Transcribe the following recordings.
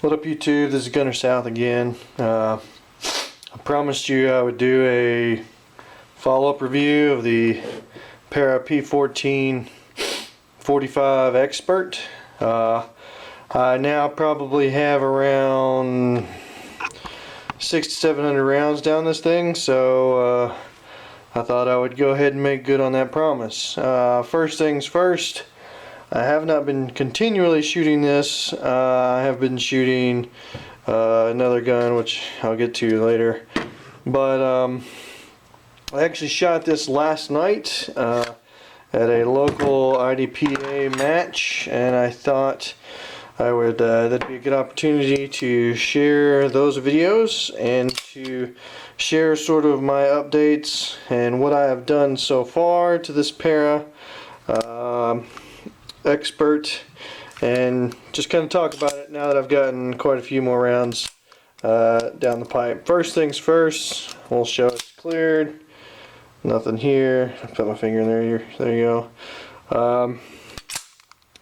What up YouTube, this is Gunner South again. I promised you I would do a follow-up review of the Para P14 45 Expert. I now probably have around 600 to 700 rounds down this thing, so I thought I would go ahead and make good on that promise. First things first, I have not been continually shooting this. I have been shooting another gun, which I'll get to later. But I actually shot this last night at a local IDPA match, and I thought I would that'd be a good opportunity to share those videos and to share sort of my updates and what I have done so far to this Para Expert, and just kind of talk about it now that I've gotten quite a few more rounds down the pipe. First things first, we'll show it's cleared. Nothing here. I put my finger in there. There you go.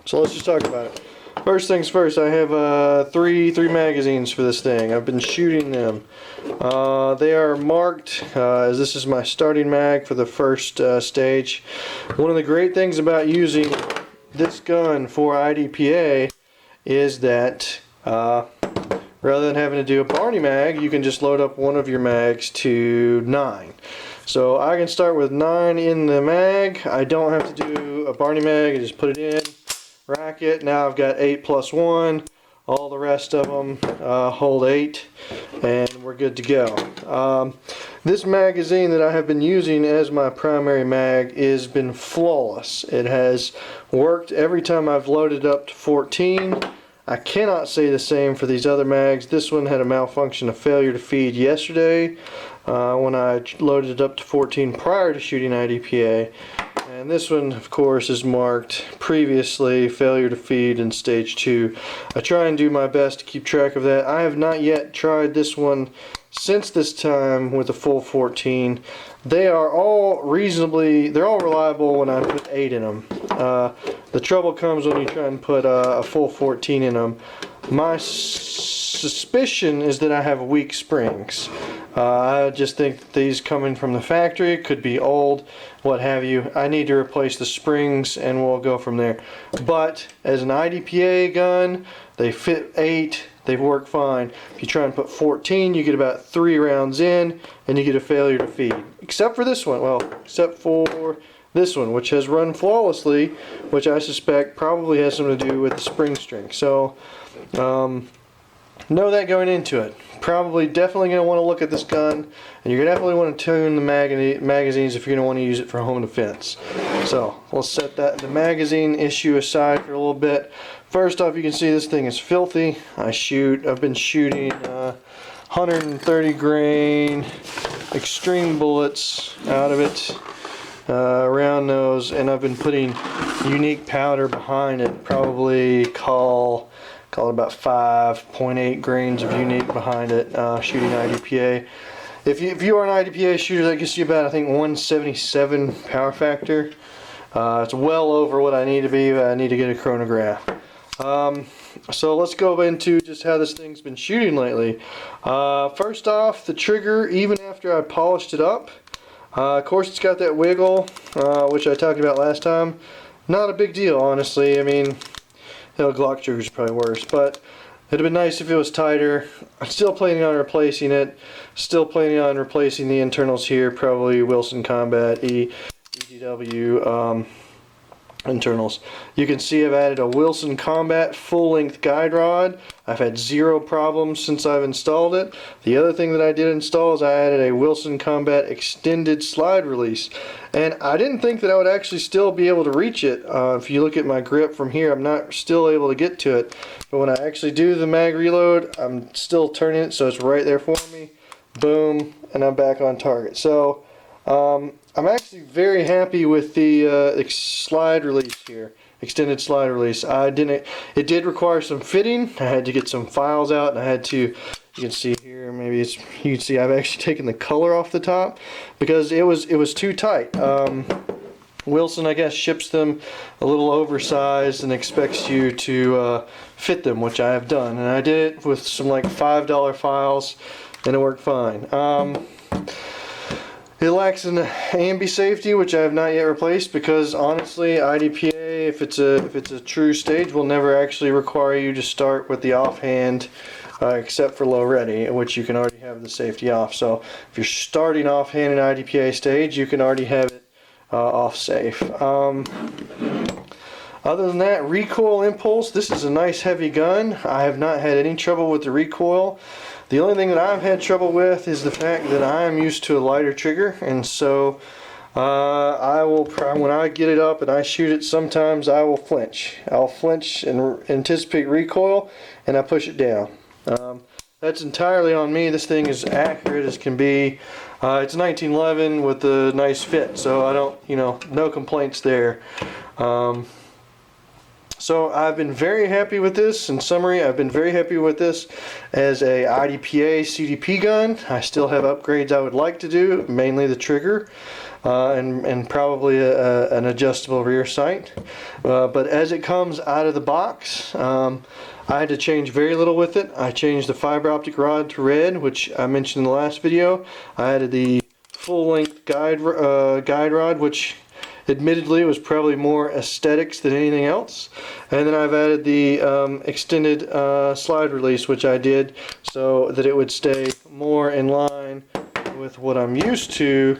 So let's just talk about it. First things first, I have three magazines for this thing. I've been shooting them. They are marked as this is my starting mag for the first stage. One of the great things about using this gun for IDPA is that rather than having to do a Barney mag, you can just load up one of your mags to 9. So I can start with 9 in the mag. I don't have to do a Barney mag. I just put it in, rack it. Now I've got 8 plus 1. All the rest of them hold 8, and we're good to go. This magazine that I have been using as my primary mag has been flawless. It has worked every time I've loaded up to 14. I cannot say the same for these other mags. This one had a malfunction, a failure to feed yesterday when I loaded it up to 14 prior to shooting IDPA. And this one, of course, is marked previously failure to feed in stage 2. I try and do my best to keep track of that. I have not yet tried this one since this time with a full 14. They are all they're all reliable when I put 8 in them. The trouble comes when you try and put a full 14 in them. My suspicion is that I have weak springs. I just think that these coming from the factory could be old, what have you. I need to replace the springs and we'll go from there. But as an IDPA gun, they fit 8, they work fine. If you try and put 14, you get about 3 rounds in and you get a failure to feed. Except for this one, well, except for this one, which has run flawlessly, which I suspect probably has something to do with the spring strength. So know that going into it. Probably definitely going to want to look at this gun, and you're definitely want to tune the magazines if you're going to want to use it for home defense. So we'll set the magazine issue aside for a little bit. First off, you can see this thing is filthy. I've been shooting 130 grain extreme bullets out of it, round nose, and I've been putting unique powder behind it, probably call it about 5.8 grains of unique behind it, shooting IDPA. If you are an IDPA shooter, that gets you about, I think, 177 power factor. It's well over what I need to be. I need to get a chronograph. So let's go into just how this thing's been shooting lately. First off, the trigger, even after I polished it up, of course it's got that wiggle, which I talked about last time. Not a big deal, honestly. I mean, the Glock trigger's probably worse, but it'd have been nice if it was tighter. I'm still planning on replacing it. Still planning on replacing the internals here, probably Wilson Combat EGW internals. You can see I've added a Wilson Combat full-length guide rod. I've had 0 problems since I've installed it. The other thing that I did install is I added a Wilson Combat extended slide release, and I didn't think that I would actually still be able to reach it. If you look at my grip from here, I'm not still able to get to it, but when I actually do the mag reload, I'm still turning it so it's right there for me. Boom, and I'm back on target. So I'm actually very happy with the slide release here, extended slide release. It did require some fitting. I had to get some files out, and I had to, you can see here, maybe you can see I've actually taken the color off the top because it was too tight. Wilson, I guess, ships them a little oversized and expects you to fit them, which I have done. And I did it with some like $5 files, and it worked fine. It lacks an ambi safety, which I have not yet replaced, because honestly, IDPA, if it's a true stage, will never actually require you to start with the offhand, except for low ready, which you can already have the safety off. So if you're starting offhand in IDPA stage, you can already have it off safe. Other than that, Recoil Impulse. This is a nice heavy gun. I have not had any trouble with the recoil. The only thing that I've had trouble with is the fact that I am used to a lighter trigger, and so I will, when I get it up and I shoot it, sometimes I will flinch. I'll flinch and anticipate recoil, and I push it down. That's entirely on me. This thing is accurate as can be. It's 1911 with a nice fit, so I don't, no complaints there. So I've been very happy with this. In summary, I've been very happy with this as a IDPA CDP gun. I still have upgrades I would like to do, mainly the trigger and probably an adjustable rear sight. But as it comes out of the box, I had to change very little with it. I changed the fiber optic rod to red, which I mentioned in the last video. I added the full-length guide rod, which admittedly was probably more aesthetics than anything else. And then I've added the extended slide release, which I did so that it would stay more in line with what I'm used to,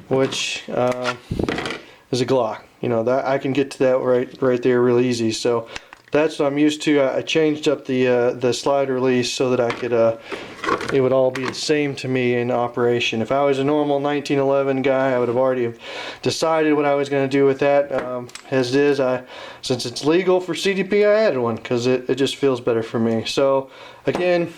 which is a Glock. That I can get to that right there real easy. So that's what I'm used to. I changed up the slide release so that I could it would all be the same to me in operation. If I was a normal 1911 guy, I would have already decided what I was going to do with that. As it is, since it's legal for CDP, I added one because it just feels better for me. So again,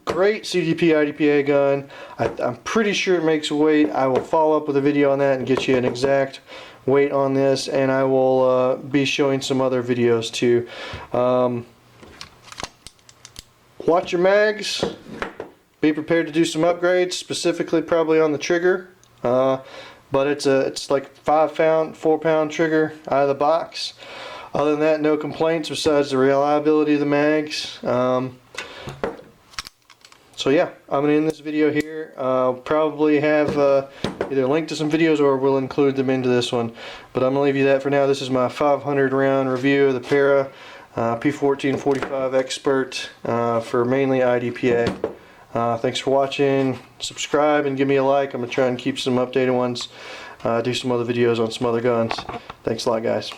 great CDP IDPA gun. I'm pretty sure it makes weight. I will follow up with a video on that and get you an exact weight on this, and I will be showing some other videos too. Watch your mags. Be prepared to do some upgrades, specifically probably on the trigger. But it's like 4-pound trigger out of the box. Other than that, no complaints besides the reliability of the mags. So yeah, I'm going to end this video here. I'll probably have either a link to some videos or we'll include them into this one. But I'm going to leave you that for now. This is my 500 round review of the Para P14 45 Expert for mainly IDPA. Thanks for watching. Subscribe and give me a like. I'm going to try and keep some updated ones. Do some other videos on some other guns. Thanks a lot, guys.